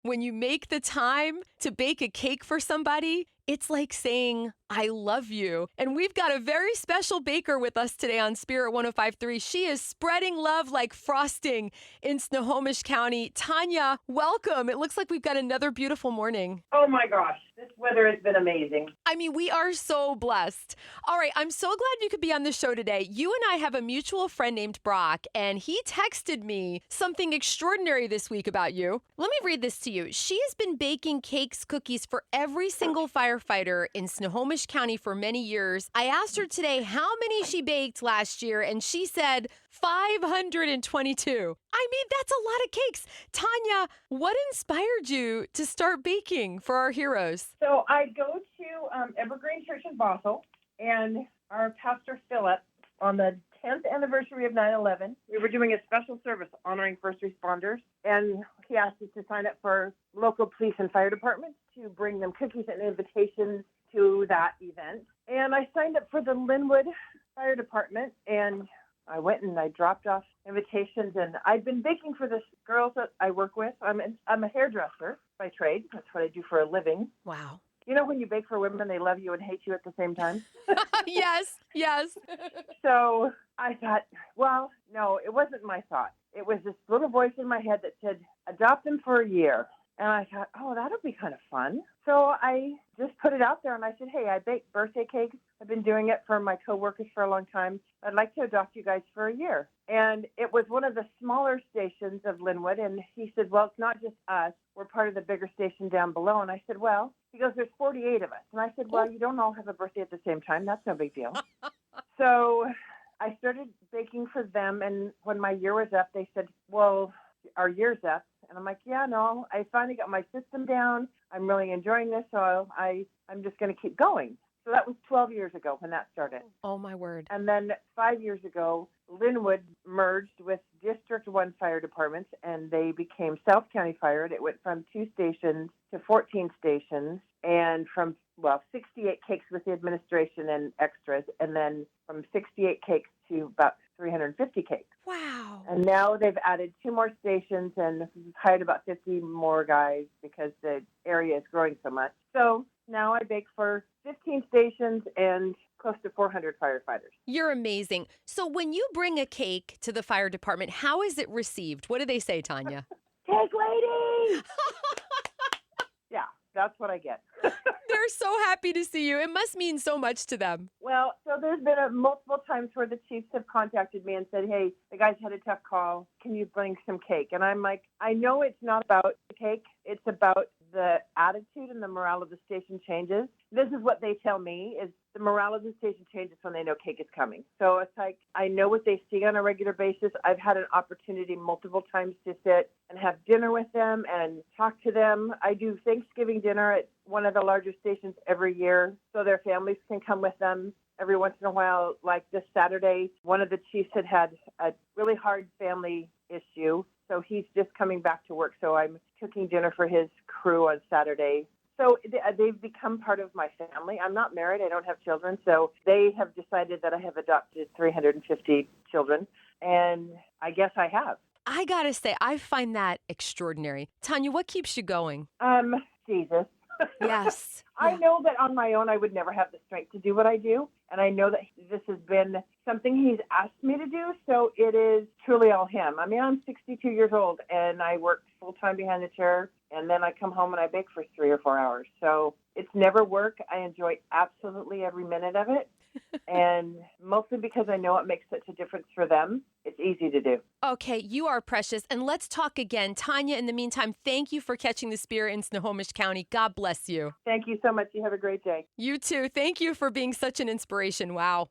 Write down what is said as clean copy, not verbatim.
When you make the time to bake a cake for somebody, it's like saying, I love you. And we've got a very special baker with us today on Spirit 105.3. She is spreading love like frosting in Snohomish County. Tanya, welcome. It looks like we've got another beautiful morning. Oh my gosh, this weather has been amazing. I mean, we are so blessed. All right, I'm so glad you could be on the show today. You and I have a mutual friend named Brock, and he texted me something extraordinary this week about you. Let me read this to you. She has been baking cakes, cookies for every single firefighter in Snohomish County for many years. I asked her today how many she baked last year, and she said 522. I mean, that's a lot of cakes. Tanya, what inspired you to start baking for our heroes? So I go to Evergreen Church in Bothell, and our pastor Philip, on the 10th anniversary of 9/11, we were doing a special service honoring first responders, and he asked us to sign up for local police and fire departments to bring them cookies and invitations to that event. And I signed up for the Linwood Fire Department, and I went and I dropped off invitations, and I've been baking for the girls that I work with. I'm a hairdresser by trade. That's what I do for a living. Wow. You know when you bake for women, they love you and hate you at the same time? Yes. So I thought, well, no, it wasn't my thought. It was this little voice in my head that said, adopt them for a year. And I thought, oh, that'll be kind of fun. So I just put it out there, and I said, hey, I bake birthday cakes. I've been doing it for my coworkers for a long time. I'd like to adopt you guys for a year. And it was one of the smaller stations of Linwood, and he said, well, it's not just us. We're part of the bigger station down below. And I said, well, he goes, there's 48 of us. And I said, well, you don't all have a birthday at the same time. That's no big deal. So I started baking for them, and when my year was up, they said, well, our year's up. And I'm like, yeah, no, I finally got my system down. I'm really enjoying this, so I'm just going to keep going. So that was 12 years ago when that started. Oh, my word. And then 5 years ago, Linwood merged with District 1 fire departments, and they became South County Fire. And it went from 2 stations to 14 stations, and from, 68 cakes with the administration and extras, and then from 68 cakes to about 350 cakes. Wow. And now they've added 2 more stations and hired about 50 more guys because the area is growing so much. So now I bake for 15 stations and close to 400 firefighters. You're amazing. So when you bring a cake to the fire department, how is it received? What do they say, Tanya? Cake lady! Yeah, that's what I get. They're so happy to see you. It must mean so much to them. Well, so there's been multiple times where the chiefs have contacted me and said, hey, the guys had a tough call. Can you bring some cake? And I'm like, I know it's not about the cake. It's about the attitude and the morale of the station changes. This is what they tell me is the morale of the station changes when they know cake is coming. So it's like I know what they see on a regular basis. I've had an opportunity multiple times to sit and have dinner with them and talk to them. I do Thanksgiving dinner at one of the larger stations every year so their families can come with them. Every once in a while, like this Saturday, one of the chiefs had a really hard family issue. So he's just coming back to work. So I'm cooking dinner for his crew on Saturday. So they've become part of my family. I'm not married. I don't have children. So they have decided that I have adopted 350 children. And I guess I have. I got to say, I find that extraordinary. Tanya, what keeps you going? Jesus. Yes. I know that on my own I would never have the strength to do what I do. And I know that this has been something he's asked me to do. So it is truly all him. I mean, I'm 62 years old and I work full time behind the chair. And then I come home and I bake for 3 or 4 hours. So it's never work. I enjoy absolutely every minute of it. And mostly because I know it makes such a difference for them. It's easy to do. Okay, you are precious. And let's talk again. Tanya, in the meantime, thank you for catching the spirit in Snohomish County. God bless you. Thank you so much. You have a great day. You too. Thank you for being such an inspiration. Wow.